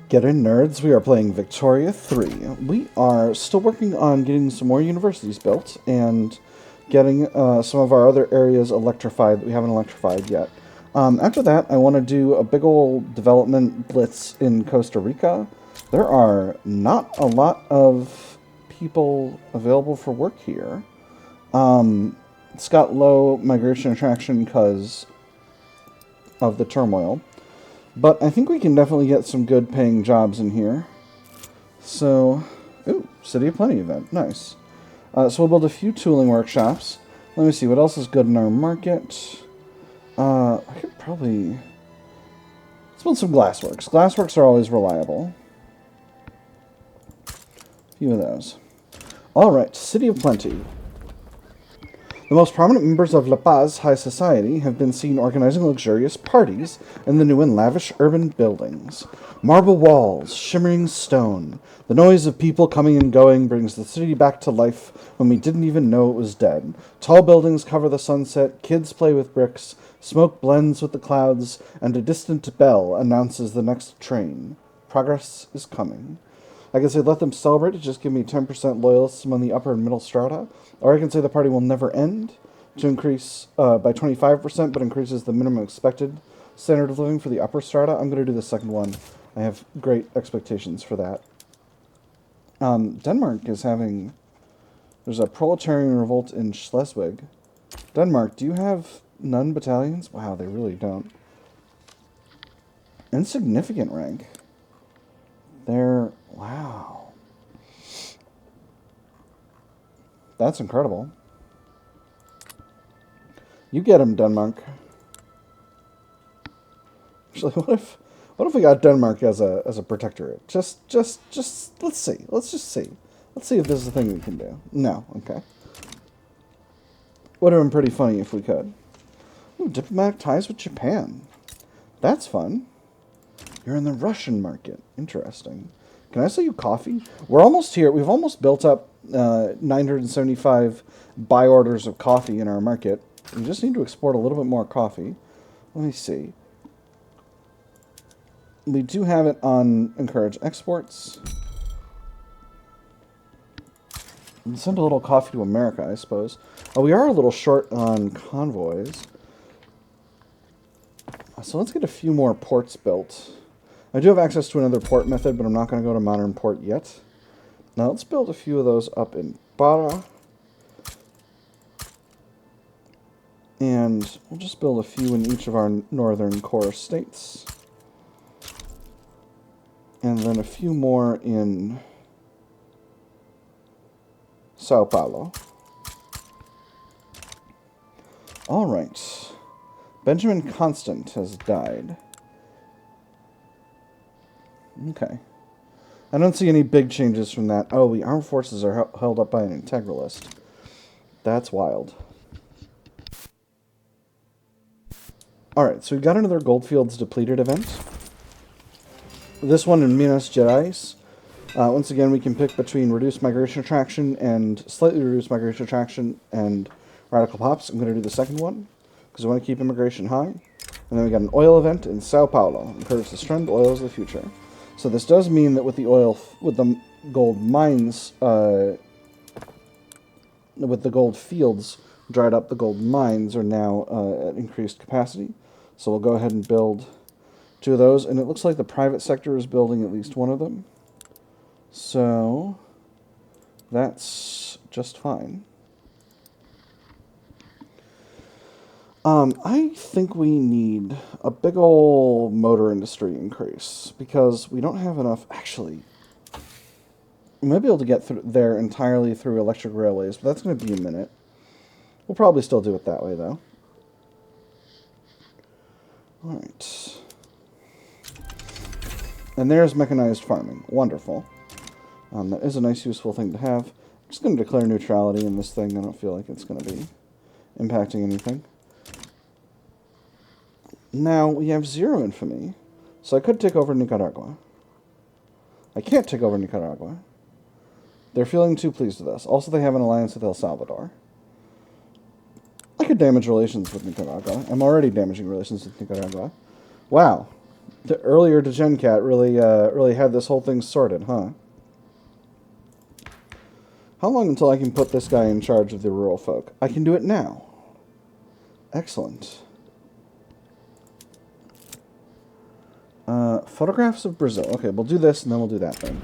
Get in, nerds. We are playing Victoria 3. We are still working on getting some more universities built and getting some of our other areas electrified that we haven't electrified yet. After that, I want to do a big old development blitz in Costa Rica. There are not a lot of people available for work here. It's got low migration attraction because of the turmoil. But I think we can definitely get some good paying jobs in here. So, ooh, City of Plenty event. Nice. So we'll build a few tooling workshops. Let me see, what else is good in our market? I could probably... Let's build some glassworks. Glassworks are always reliable. A few of those. Alright, City of Plenty. The most prominent members of La Paz high society have been seen organizing luxurious parties in the new and lavish urban buildings. Marble walls, shimmering stone. The noise of people coming and going brings the city back to life when we didn't even know it was dead. Tall buildings cover the sunset, kids play with bricks, smoke blends with the clouds, and a distant bell announces the next train. Progress is coming. I can say let them celebrate to just give me 10% loyalists among the upper and middle strata. Or I can say the party will never end to increase by 25%, but increases the minimum expected standard of living for the upper strata. I'm going to do the second one. I have great expectations for that. Denmark is having... There's a proletarian revolt in Schleswig. Denmark, do you have none battalions? Wow, they really don't. Insignificant rank. They're... Wow. That's incredible. You get him, Denmark. Actually, what if we got Denmark as a protectorate? Just let's see. Let's just see. Let's see if this is a thing we can do. No, okay. Would have been pretty funny if we could. Ooh, diplomatic ties with Japan. That's fun. You're in the Russian market. Interesting. Can I sell you coffee? We're almost here. We've almost built up 975 buy orders of coffee in our market. We just need to export a little bit more coffee. Let me see. We do have it on encourage exports. We'll send a little coffee to America, I suppose. Oh, we are a little short on convoys. So let's get a few more ports built. I do have access to another port method, but I'm not going to go to modern port yet. Now let's build a few of those up in Para. And we'll just build a few in each of our northern core states. And then a few more in Sao Paulo. All right. Benjamin Constant has died. Okay. I don't see any big changes from that. Oh, the armed forces are held up by an integralist. That's wild. Alright, so we've got another Goldfields depleted event. This one in Minas Gerais. Once again, we can pick between reduced migration attraction and slightly reduced migration attraction and radical pops. I'm going to do the second one because I want to keep immigration high. And then we got an oil event in Sao Paulo. Encourage this trend, oil is the future. So this does mean that with the oil, with the gold mines, with the gold fields dried up, the gold mines are now at increased capacity. So we'll go ahead and build 2 of those. And it looks like the private sector is building at least 1 of them. So that's just fine. I think we need a big ol' motor industry increase because we don't have enough. Actually, we might be able to get there entirely through electric railways, but that's going to be a minute. We'll probably still do it that way, though. All right. And there's mechanized farming. Wonderful. That is a nice, useful thing to have. I'm just going to declare neutrality in this thing. I don't feel like it's going to be impacting anything. Now, we have 0 infamy, so I could take over Nicaragua. I can't take over Nicaragua. They're feeling too pleased with us. Also, they have an alliance with El Salvador. I could damage relations with Nicaragua. I'm already damaging relations with Nicaragua. Wow. The earlier DeGenCat really had this whole thing sorted, huh? How long until I can put this guy in charge of the rural folk? I can do it now. Excellent. Photographs of Brazil. Okay, we'll do this and then we'll do that then.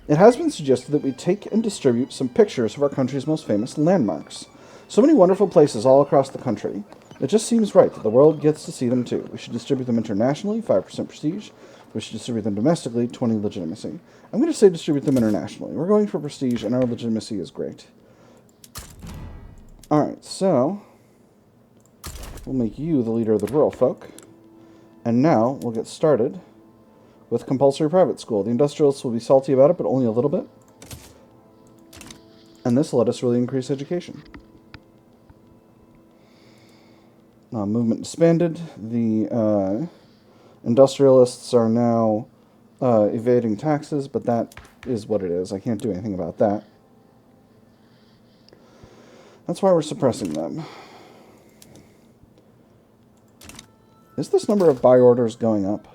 It has been suggested that we take and distribute some pictures of our country's most famous landmarks. So many wonderful places all across the country. It just seems right that the world gets to see them too. We should distribute them internationally, 5% prestige. We should distribute them domestically, 20 legitimacy. I'm going to say distribute them internationally. We're going for prestige and our legitimacy is great. Alright, so we'll make you the leader of the rural folk. And now we'll get started with compulsory private school. The industrialists will be salty about it, but only a little bit. And this will let us really increase education. Movement disbanded. The industrialists are now evading taxes, but that is what it is. I can't do anything about that. That's why we're suppressing them. Is this number of buy orders going up?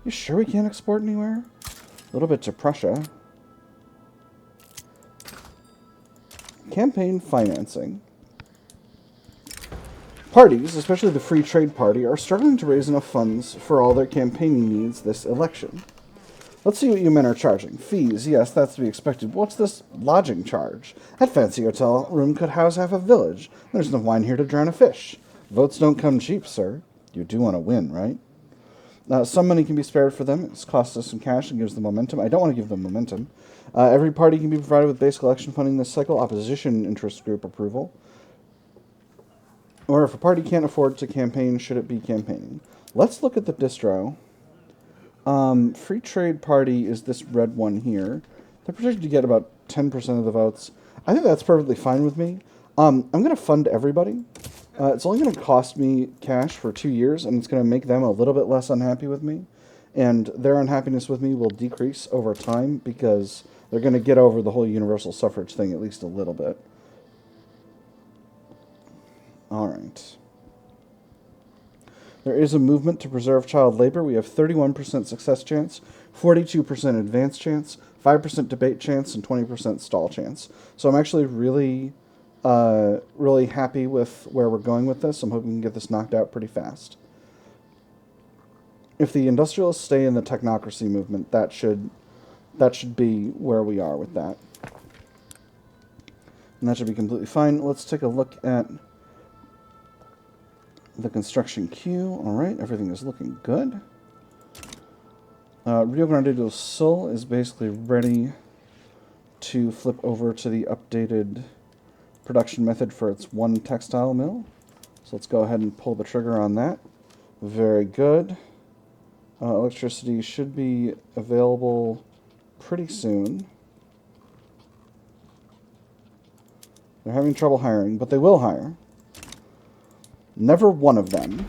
You sure we can't export anywhere? A little bit to Prussia. Campaign financing. Parties, especially the Free Trade Party, are struggling to raise enough funds for all their campaigning needs this election. Let's see what you men are charging. Fees, yes, that's to be expected. But what's this lodging charge? That fancy hotel room could house half a village. There's enough wine here to drown a fish. Votes don't come cheap, sir. You do want to win, right? Some money can be spared for them. It costs us some cash and gives them momentum. I don't want to give them momentum. Every party can be provided with basic election funding this cycle. Opposition interest group approval. Or if a party can't afford to campaign, should it be campaigning? Let's look at the distro. Free Trade Party is this red one here. They're projected to get about 10% of the votes. I think that's perfectly fine with me. I'm going to fund everybody. It's only going to cost me cash for 2 years, and it's going to make them a little bit less unhappy with me. And their unhappiness with me will decrease over time because they're going to get over the whole universal suffrage thing at least a little bit. All right. There is a movement to preserve child labor. We have 31% success chance, 42% advance chance, 5% debate chance, and 20% stall chance. So I'm actually really happy with where we're going with this. I'm hoping we can get this knocked out pretty fast. If the industrialists stay in the technocracy movement, that should be where we are with that. And that should be completely fine. Let's take a look at the construction queue. All right, everything is looking good. Rio Grande do Sul is basically ready to flip over to the updated production method for its one textile mill. So let's go ahead and pull the trigger on that. Very good. Electricity should be available pretty soon. They're having trouble hiring, but they will hire. Never one of them.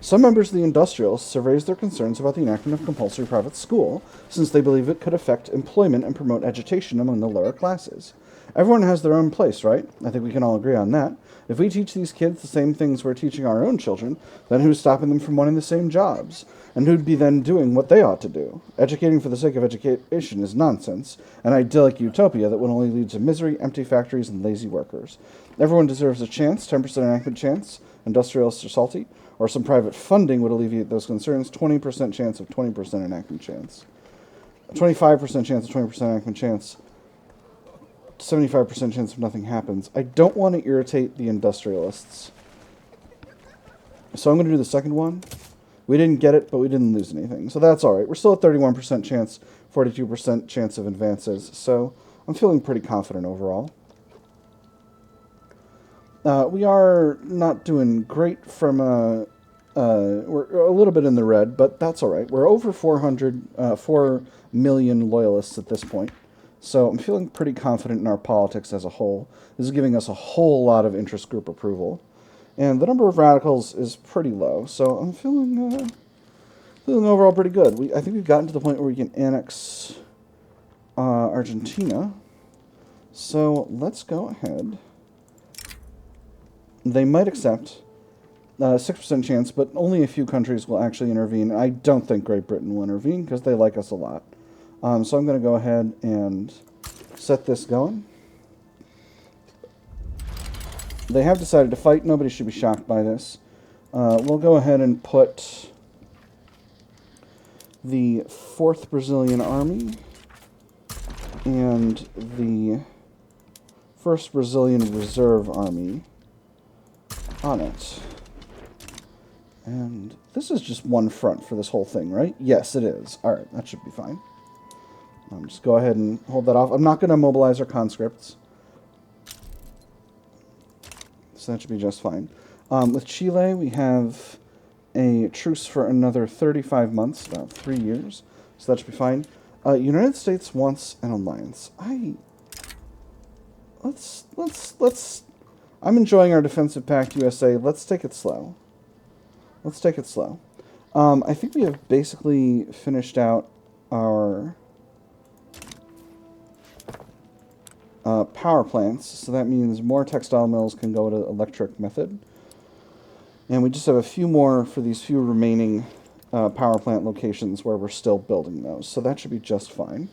Some members of the industrialists have raised their concerns about the enactment of compulsory private school, since they believe it could affect employment and promote agitation among the lower classes. Everyone has their own place, right? I think we can all agree on that. If we teach these kids the same things we're teaching our own children, then who's stopping them from wanting the same jobs? And who'd be then doing what they ought to do? Educating for the sake of education is nonsense, an idyllic utopia that would only lead to misery, empty factories, and lazy workers. Everyone deserves a chance, 10% enactment chance, industrialists are salty, or some private funding would alleviate those concerns, 20% chance of 20% enactment chance. 25% chance of 20% enactment chance, 75% chance of nothing happens. I don't want to irritate the industrialists. So I'm going to do the second one. We didn't get it, but we didn't lose anything. So that's all right. We're still at 31% chance, 42% chance of advances. So I'm feeling pretty confident overall. We are not doing great from we're a little bit in the red, but that's all right. We're over 4 million loyalists at this point. So I'm feeling pretty confident in our politics as a whole. This is giving us a whole lot of interest group approval. And the number of radicals is pretty low, so I'm feeling overall pretty good. I think we've gotten to the point where we can annex Argentina. So let's go ahead. They might accept. 6% chance, but only a few countries will actually intervene. I don't think Great Britain will intervene because they like us a lot. So I'm going to go ahead and set this going. They have decided to fight. Nobody should be shocked by this. We'll go ahead and put the 4th Brazilian Army and the 1st Brazilian Reserve Army on it. And this is just one front for this whole thing, right? Yes, it is. All right, that should be fine. Just go ahead and hold that off. I'm not going to mobilize our conscripts. So that should be just fine. With Chile, we have a truce for another 35 months, about 3 years. So that should be fine. United States wants an alliance. I'm enjoying our defensive pact, USA. Let's take it slow. Let's take it slow. I think we have basically finished out our power plants, so that means more textile mills can go to electric method. And we just have a few more for these few remaining power plant locations where we're still building those, so that should be just fine.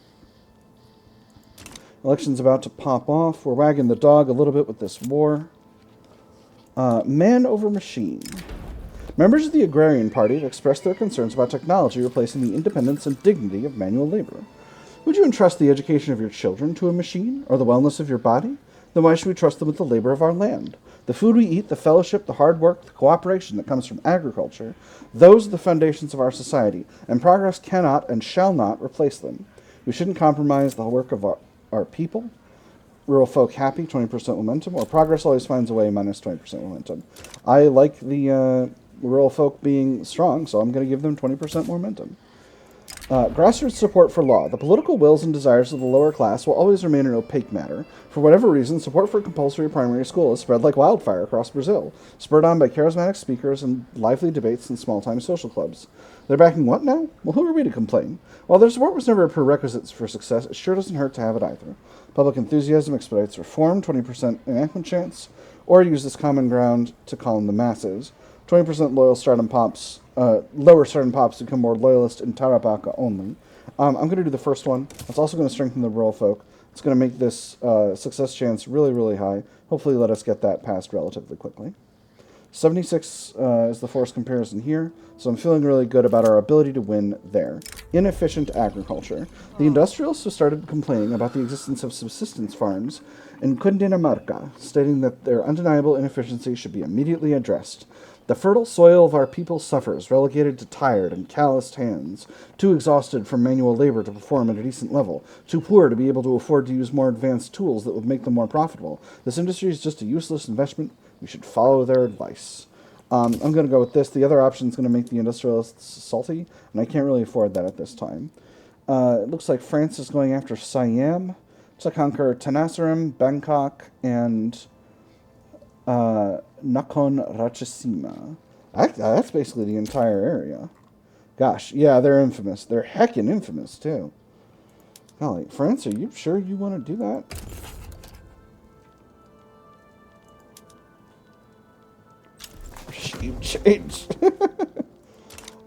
Election's about to pop off. We're wagging the dog a little bit with this war. Man over machine. Members of the Agrarian Party have expressed their concerns about technology replacing the independence and dignity of manual labor. Would you entrust the education of your children to a machine, or the wellness of your body? Then why should we trust them with the labor of our land? The food we eat, the fellowship, the hard work, the cooperation that comes from agriculture, those are the foundations of our society, and progress cannot and shall not replace them. We shouldn't compromise the work of our people. Rural folk happy, 20% momentum, or progress always finds a way, minus 20% momentum. I like the rural folk being strong, so I'm going to give them 20% momentum. Grassroots support for law. The political wills and desires of the lower class will always remain an opaque matter. For whatever reason, support for compulsory primary school has spread like wildfire across Brazil, spurred on by charismatic speakers and lively debates in small-time social clubs. They're backing what now? Well, who are we to complain? While their support was never a prerequisite for success, it sure doesn't hurt to have it either. Public enthusiasm expedites reform, 20% enactment chance, or use this common ground to calm the masses. 20% lower stardom pops become more loyalist in Tarapacá only. I'm going to do the first one. It's also going to strengthen the rural folk. It's going to make this success chance really, really high. Hopefully let us get that passed relatively quickly. 76 is the force comparison here, so I'm feeling really good about our ability to win there. Inefficient agriculture. The industrialists have started complaining about the existence of subsistence farms in Cundinamarca, stating that their undeniable inefficiency should be immediately addressed. The fertile soil of our people suffers, relegated to tired and calloused hands, too exhausted from manual labor to perform at a decent level, too poor to be able to afford to use more advanced tools that would make them more profitable. This industry is just a useless investment. We should follow their advice. I'm going to go with this. The other option is going to make the industrialists salty, and I can't really afford that at this time. It looks like France is going after Siam to conquer Tenasserim, Bangkok, and Nakhon Ratchasima. That's basically the entire area. Gosh, yeah, they're infamous. They're heckin' infamous, too. Golly, France, are you sure you want to do that? Regime change.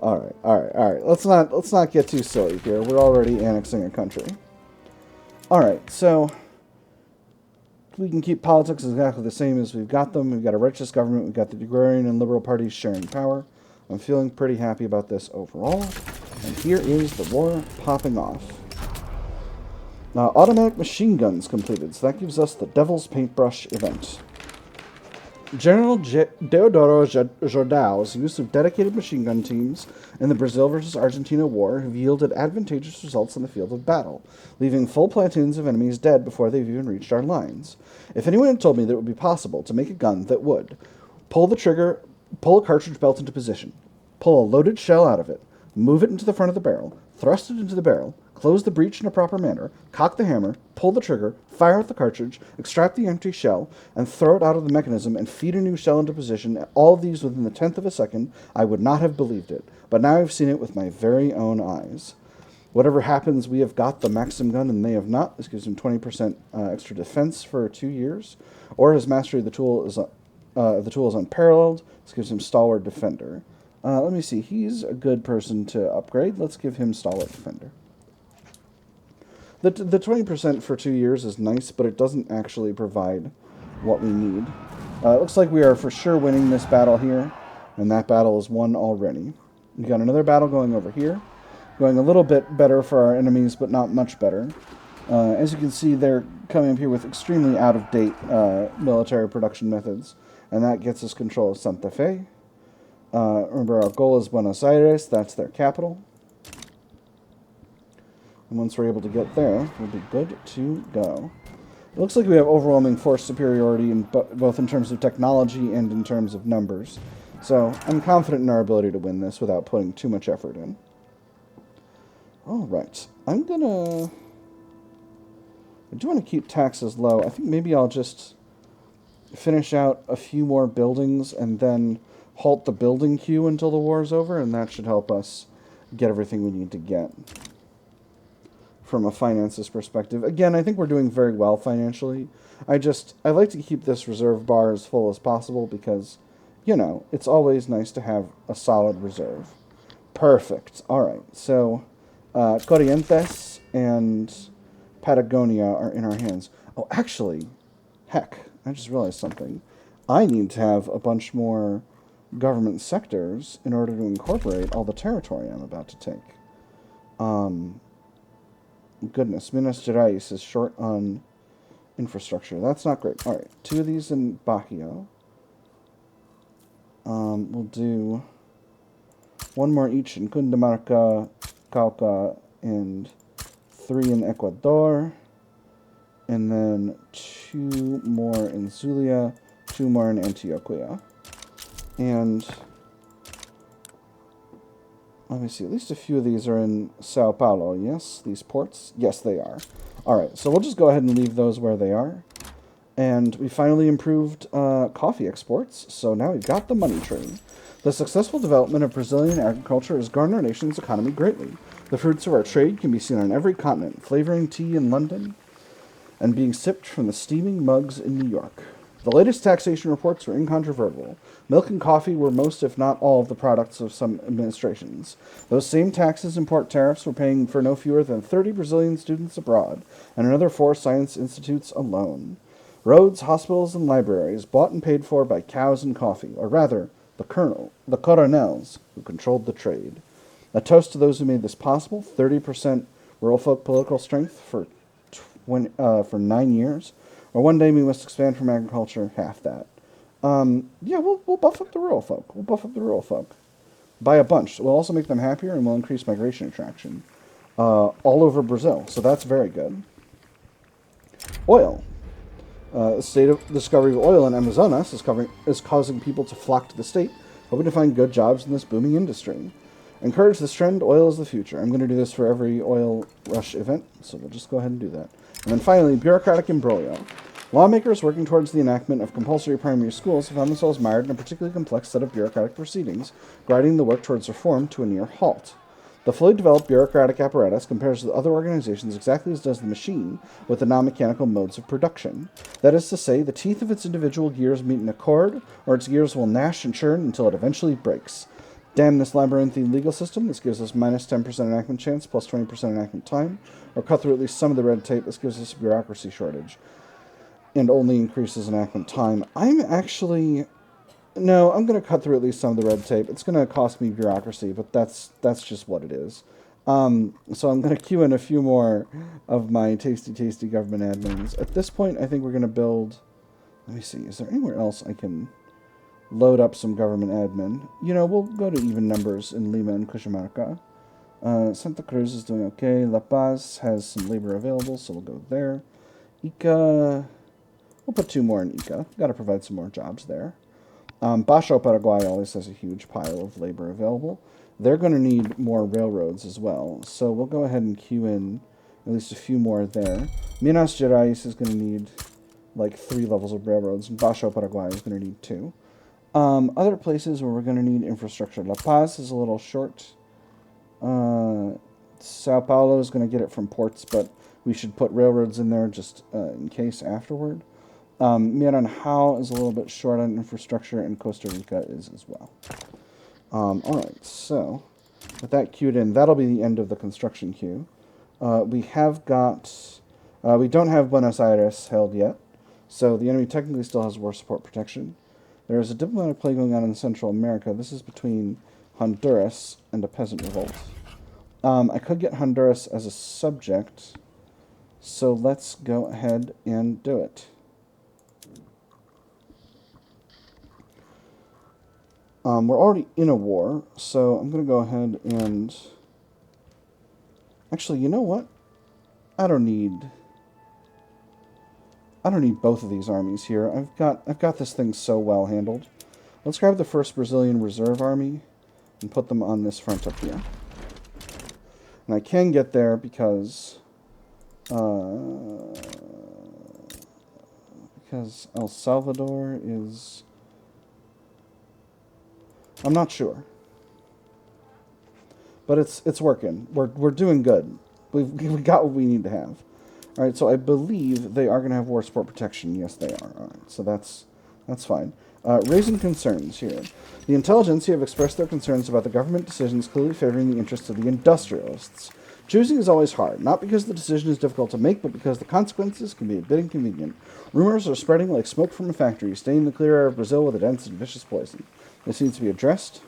All right. Let's not get too silly here. We're already annexing a country. All right, so we can keep politics exactly the same as we've got them. We've got a righteous government. We've got the Agrarian and Liberal parties sharing power. I'm feeling pretty happy about this overall. And here is the war popping off. Now, automatic machine guns completed, so that gives us the Devil's Paintbrush event. General Deodoro Jordão's use of dedicated machine gun teams in the Brazil versus Argentina war have yielded advantageous results in the field of battle, leaving full platoons of enemies dead before they've even reached our lines. If anyone had told me that it would be possible to make a gun that would pull the trigger, pull a cartridge belt into position, pull a loaded shell out of it, move it into the front of the barrel, thrust it into the barrel, close the breech in a proper manner, cock the hammer, pull the trigger, fire out the cartridge, extract the empty shell, and throw it out of the mechanism and feed a new shell into position, all of these within the 10th of a second, I would not have believed it. But now I've seen it with my very own eyes. Whatever happens, we have got the Maxim gun and they have not. This gives him 20% extra defense for 2 years. Or his mastery of the tool is the tool is unparalleled. This gives him stalwart defender. Let me see. He's a good person to upgrade. Let's give him stalwart defender. The 20% for 2 years is nice, but it doesn't actually provide what we need. It looks like we are for sure winning this battle here, and that battle is won already. We got another battle going over here, going a little bit better for our enemies, but not much better. As you can see, they're coming up here with extremely out-of-date military production methods, and that gets us control of Santa Fe. Remember, our goal is Buenos Aires. That's their capital. And once we're able to get there, we'll be good to go. It looks like we have overwhelming force superiority in both in terms of technology and in terms of numbers. So I'm confident in our ability to win this without putting too much effort in. Alright, I do want to keep taxes low. I think maybe I'll just finish out a few more buildings and then halt the building queue until the war is over, and that should help us get everything we need to get from a finances perspective. Again, I think we're doing very well financially. I like to keep this reserve bar as full as possible because, you know, it's always nice to have a solid reserve. Perfect. All right, so Corrientes and Patagonia are in our hands. Oh, actually, heck, I just realized something. I need to have a bunch more government sectors in order to incorporate all the territory I'm about to take. Goodness, Minas Gerais is short on infrastructure. That's not great. All right, 2 of these in Bajío. We'll do 1 more each in Cundinamarca, Cauca, and 3 in Ecuador. And then 2 more in Zulia, 2 more in Antioquia. And let me see, at least a few of these are in Sao Paulo, yes? These ports? Yes, they are. Alright, so we'll just go ahead and leave those where they are. And we finally improved coffee exports, so now we've got the money tree. The successful development of Brazilian agriculture has garnered our nation's economy greatly. The fruits of our trade can be seen on every continent, flavoring tea in London and being sipped from the steaming mugs in New York. The latest taxation reports were incontrovertible. Milk and coffee were most, if not all, of the products of some administrations. Those same taxes and port tariffs were paying for no fewer than 30 Brazilian students abroad, and another 4 science institutes alone. Roads, hospitals, and libraries, bought and paid for by cows and coffee, or rather, the coronels, who controlled the trade. A toast to those who made this possible, 30% rural folk political strength for 9 years. Or one day we must expand from agriculture, half that. Yeah, we'll buff up the rural folk. We'll buff up the rural folk. By a bunch. We'll also make them happier and we'll increase migration attraction. All over Brazil, so that's very good. Oil. The state of discovery of oil in Amazonas is causing people to flock to the state, hoping to find good jobs in this booming industry. Encourage this trend, oil is the future. I'm going to do this for every oil rush event, so we'll just go ahead and do that. And then finally, bureaucratic imbroglio. Lawmakers working towards the enactment of compulsory primary schools have found themselves mired in a particularly complex set of bureaucratic proceedings, grinding the work towards reform to a near halt. The fully developed bureaucratic apparatus compares with other organizations exactly as does the machine with the non-mechanical modes of production. That is to say, the teeth of its individual gears meet in a chord, or its gears will gnash and churn until it eventually breaks. Damn this labyrinthine legal system. This gives us minus 10% enactment chance, plus 20% enactment time. Or cut through at least some of the red tape. This gives us a bureaucracy shortage. And only increases enactment time. I'm going to cut through at least some of the red tape. It's going to cost me bureaucracy, but that's just what it is. So I'm going to queue in a few more of my tasty government admins. At this point, I think we're going to build... Let me see. Is there anywhere else I can load up some government admin? You know, we'll go to even numbers in Lima and Cajamarca. Santa Cruz is doing okay. La Paz has some labor available, so we'll go there. Ica... We'll put 2 more in Ica. Got to provide some more jobs there. Baixo Paraguay always has a huge pile of labor available. They're going to need more railroads as well, so we'll go ahead and queue in at least a few more there. Minas Gerais is going to need like 3 levels of railroads, and Baixo Paraguay is going to need 2. Other places where we're going to need infrastructure. La Paz is a little short. Sao Paulo is going to get it from ports, but we should put railroads in there just in case afterward. Miranhao is a little bit short on infrastructure, and Costa Rica is as well. Alright, so with that queued in, that'll be the end of the construction queue. We have got... we don't have Buenos Aires held yet, so the enemy technically still has war support protection. There is a diplomatic play going on in Central America. This is between Honduras and a peasant revolt. I could get Honduras as a subject, so let's go ahead and do it. We're already in a war, so I'm going to go ahead and... Actually, you know what? I don't need both of these armies here. I've got this thing so well handled. Let's grab the 1st Brazilian Reserve Army and put them on this front up here. And I can get there because El Salvador is... I'm not sure. But it's working. We're doing good. We've got what we need to have. All right, so I believe they are going to have war support protection. Yes, they are. All right, so that's fine. Raising concerns here. The Intelligentsia have expressed their concerns about the government decisions clearly favoring the interests of the industrialists. Choosing is always hard, not because the decision is difficult to make, but because the consequences can be a bit inconvenient. Rumors are spreading like smoke from a factory, staining the clear air of Brazil with a dense and vicious poison. This needs to be addressed,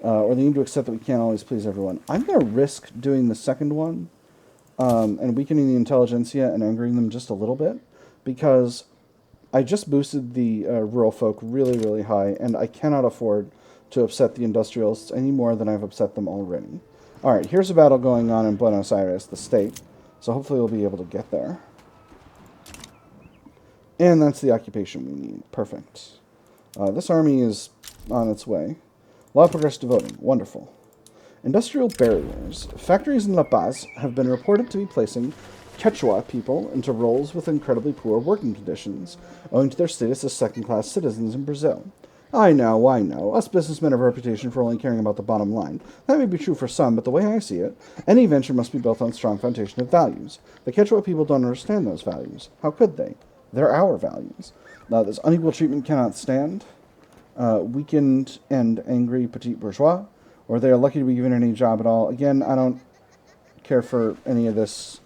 or they need to accept that we can't always please everyone. I'm going to risk doing the second one, and weakening the Intelligentsia and angering them just a little bit, because I just boosted the rural folk really, really high, and I cannot afford to upset the industrialists any more than I've upset them already. Alright, here's a battle going on in Buenos Aires, the state, so hopefully we'll be able to get there. And that's the occupation we need. Perfect. This army is on its way. Law of progressive voting. Wonderful. Industrial barriers. Factories in La Paz have been reported to be placing Quechua people into roles with incredibly poor working conditions, owing to their status as second-class citizens in Brazil. I know. Us businessmen have a reputation for only caring about the bottom line. That may be true for some, but the way I see it, any venture must be built on a strong foundation of values. The Quechua people don't understand those values. How could they? They're our values. This unequal treatment cannot stand. Weakened and angry petit bourgeois, or they are lucky to be given any job at all. Again, I don't care for any of this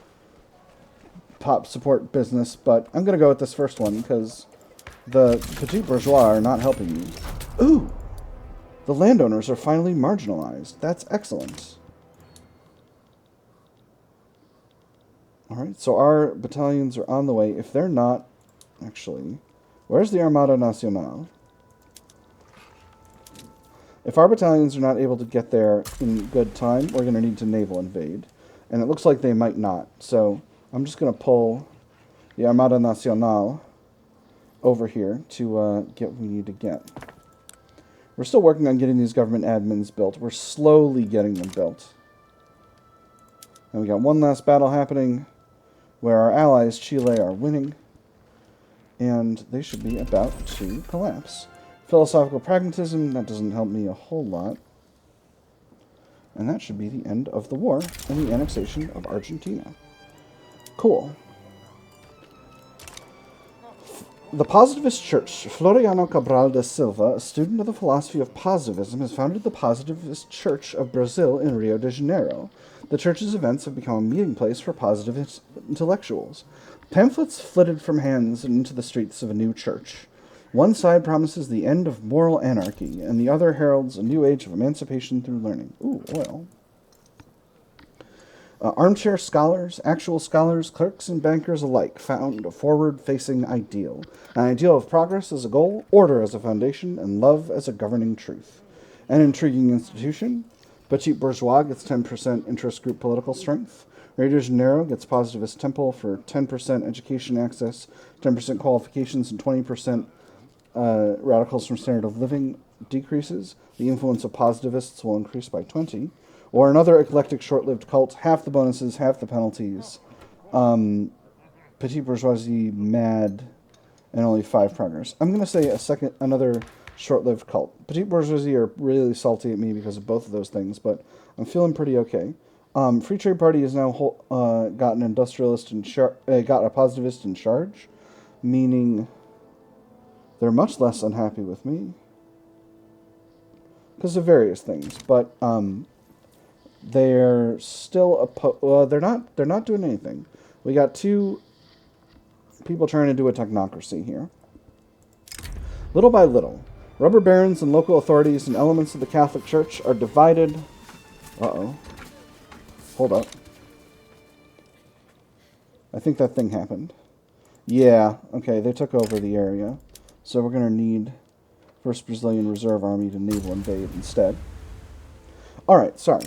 pop support business, but I'm going to go with this first one, because the petit bourgeois are not helping me. Ooh! The landowners are finally marginalized. That's excellent. Alright, so our battalions are on the way. If they're not... Actually, where's the Armada Nacional? If our battalions are not able to get there in good time, we're going to need to naval invade. And it looks like they might not. So I'm just going to pull the Armada Nacional over here to get what we need to get. We're still working on getting these government admins built. We're slowly getting them built. And we got one last battle happening where our allies, Chile, are winning. And they should be about to collapse. Philosophical pragmatism, that doesn't help me a whole lot. And that should be the end of the war and the annexation of Argentina. Cool. The Positivist Church. Floriano Cabral da Silva, a student of the philosophy of positivism, has founded the Positivist Church of Brazil in Rio de Janeiro. The church's events have become a meeting place for positivist intellectuals. Pamphlets flitted from hands and into the streets of a new church. One side promises the end of moral anarchy, and the other heralds a new age of emancipation through learning. Ooh, oil. Armchair scholars, actual scholars, clerks, and bankers alike found a forward-facing ideal. An ideal of progress as a goal, order as a foundation, and love as a governing truth. An intriguing institution. Petit Bourgeois gets 10% interest group political strength. Rio de Janeiro gets Positivist Temple for 10% education access, 10% qualifications, and 20% radicals from standard of living decreases. The influence of positivists will increase by 20. Or another eclectic short-lived cult, half the bonuses, half the penalties. Petit bourgeoisie, mad, and only 5 progress. I'm going to say another short-lived cult. Petit bourgeoisie are really salty at me because of both of those things, but I'm feeling pretty okay. Free Trade Party has now got an industrialist got a positivist in charge, meaning They're much less unhappy with me. Because of various things. But, they're still they're not doing anything. We got 2 people trying to do a technocracy here. Little by little, rubber barons and local authorities and elements of the Catholic Church are divided. Uh-oh. Hold up. I think that thing happened. Yeah, okay, they took over the area. So we're going to need 1st Brazilian Reserve Army to naval invade instead. Alright, sorry.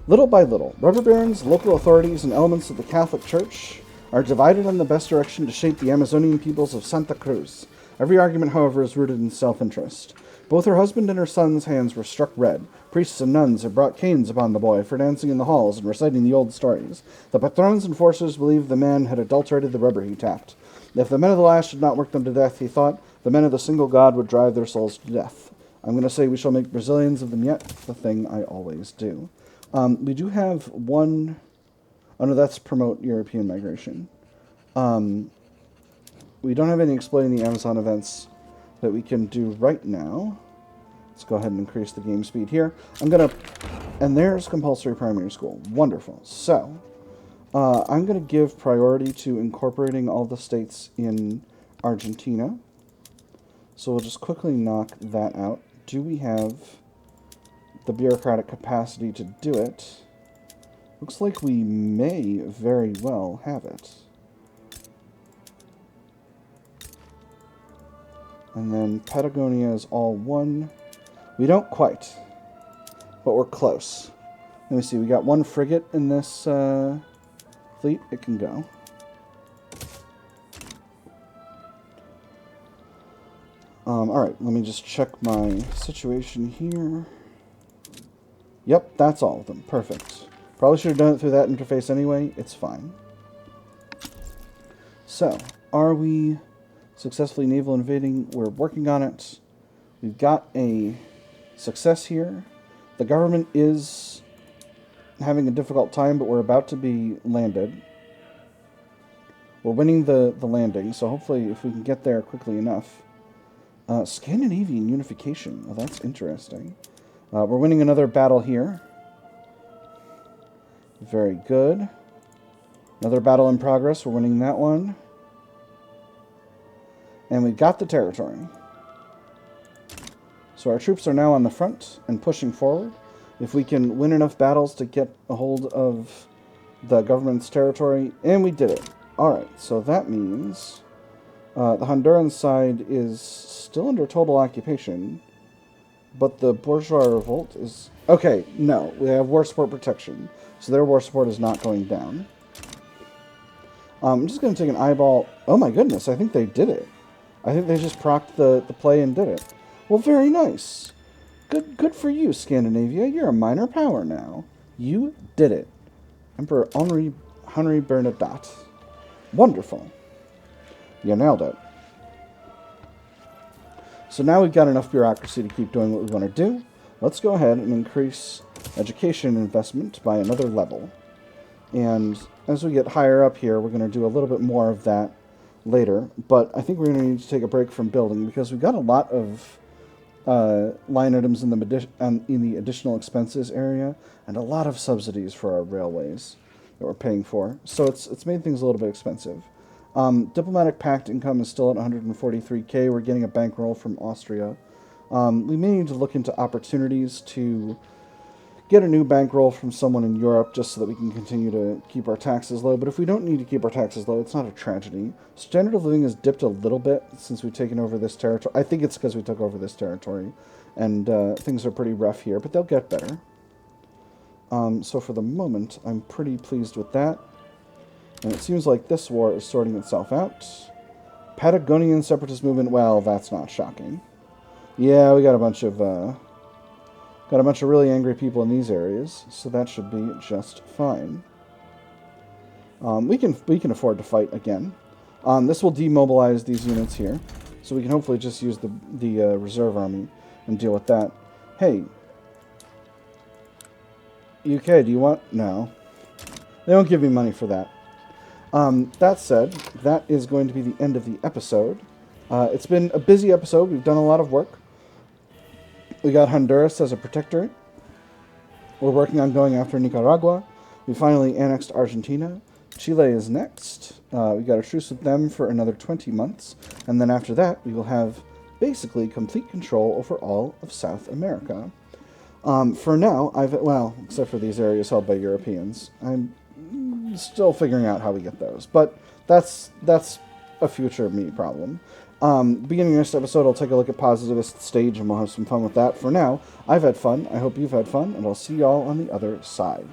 Little by little, rubber barons, local authorities, and elements of the Catholic Church are divided in the best direction to shape the Amazonian peoples of Santa Cruz. Every argument, however, is rooted in self-interest. Both her husband and her son's hands were struck red. Priests and nuns have brought canes upon the boy for dancing in the halls and reciting the old stories. The patrons and forcers believed the man had adulterated the rubber he tapped. If the men of the lash did not work them to death, he thought, the men of the single god would drive their souls to death. I'm going to say we shall make Brazilians of them yet, the thing I always do. We do have one... Oh, no, that's promote European migration. We don't have any exploiting the Amazon events that we can do right now. Let's go ahead and increase the game speed here. I'm going to... And there's Compulsory Primary School. Wonderful. So, I'm going to give priority to incorporating all the states in Argentina. So we'll just quickly knock that out. Do we have the bureaucratic capacity to do it? Looks like we may very well have it. And then Patagonia is all one. We don't quite, but we're close. Let me see, we got 1 frigate in this fleet. It can go. Alright, let me just check my situation here. Yep, that's all of them. Perfect. Probably should have done it through that interface anyway. It's fine. So, are we successfully naval invading? We're working on it. We've got a success here. The government is having a difficult time, but we're about to be landed. We're winning the landing, so hopefully if we can get there quickly enough. Scandinavian unification. Oh, that's interesting. We're winning another battle here. Very good. Another battle in progress. We're winning that one. And we got the territory. So our troops are now on the front and pushing forward. If we can win enough battles to get a hold of the government's territory, and we did it. Alright, so that means the Honduran side is still under total occupation, but the bourgeois revolt is... Okay, no, we have war support protection, so their war support is not going down. I'm just going to take an eyeball... Oh my goodness, I think they did it. I think they just procced the play and did it. Well, very nice. Good for you, Scandinavia. You're a minor power now. You did it. Emperor Henri Bernadotte. Wonderful. You nailed it. So now we've got enough bureaucracy to keep doing what we want to do. Let's go ahead and increase education investment by another level. And as we get higher up here, we're going to do a little bit more of that later. But I think we're going to need to take a break from building because we've got a lot of line items in the additional expenses area and a lot of subsidies for our railways that we're paying for. So it's made things a little bit expensive. Diplomatic pact income is still at 143k. We're getting a bankroll from Austria. We may need to look into opportunities to get a new bankroll from someone in Europe just so that we can continue to keep our taxes low. But if we don't need to keep our taxes low, it's not a tragedy. Standard of living has dipped a little bit since we've taken over this territory. I think it's because we took over this territory. And things are pretty rough here, but they'll get better. So for the moment, I'm pretty pleased with that. And it seems like this war is sorting itself out. Patagonian separatist movement, well, that's not shocking. Yeah, we got a bunch of really angry people in these areas, so that should be just fine. We can afford to fight again. This will demobilize these units here, so we can hopefully just use the reserve army and deal with that. Hey, UK, do you want? No, they don't give me money for that. That said, that is going to be the end of the episode. It's been a busy episode. We've done a lot of work. We got Honduras as a protectorate. We're working on going after Nicaragua. We finally annexed Argentina. Chile is next. We got a truce with them for another 20 months. And then after that, we will have basically complete control over all of South America. For now, except for these areas held by Europeans, I'm still figuring out how we get those. But that's a future me problem. Beginning of next episode, I'll take a look at positivist stage, and we'll have some fun with that. For now, I've had fun. I hope you've had fun, and I'll see y'all on the other side.